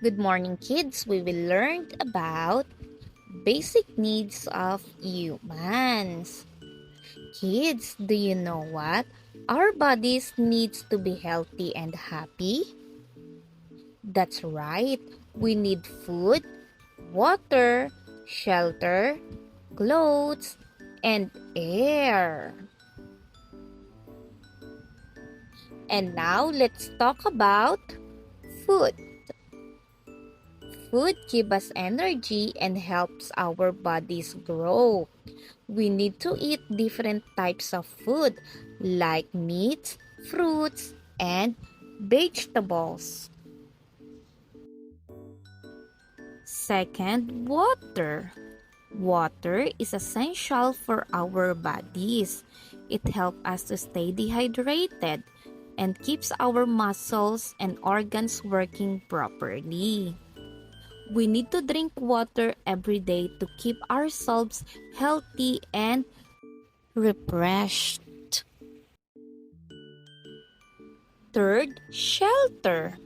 Good morning, kids. We will learn about basic needs of humans. Kids, do you know what? Our bodies needs to be healthy and happy. That's right. We need food, water, shelter, clothes, and air. And now let's talk about food. Food gives us energy and helps our bodies grow. We need to eat different types of food like meats, fruits, and vegetables. Second, water. Water is essential for our bodies. It helps us to stay dehydrated and keeps our muscles and organs working properly. We need to drink water every day to keep ourselves healthy and refreshed. Third, shelter.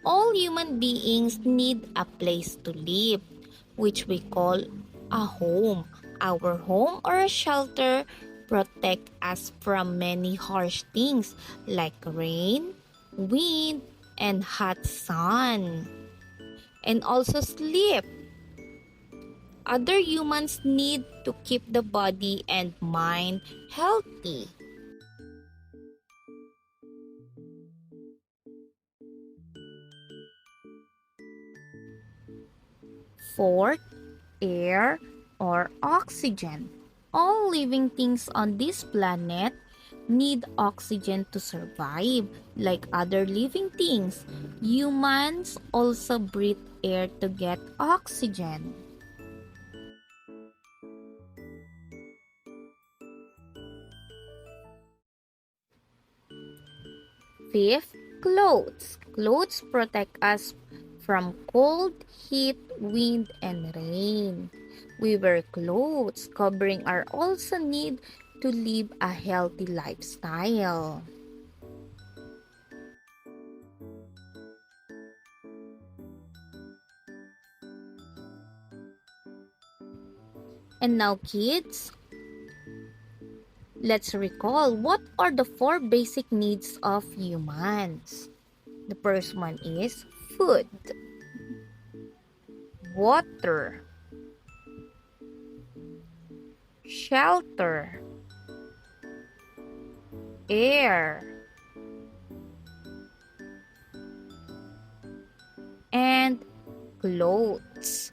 All human beings need a place to live, which we call a home. Our home or a shelter protect us from many harsh things like rain, wind, and hot sun. And also sleep. Other humans need to keep the body and mind healthy. Fourth, air or oxygen. All living things on this planet need oxygen to survive, like other living things. Humans also breathe air to get oxygen. Fifth, clothes. Clothes protect us from cold, heat, wind, and rain. We wear clothes covering our also need to live a healthy lifestyle. And now, kids, let's recall what are the four basic needs of humans. The first one is food, water, shelter, air, and clothes.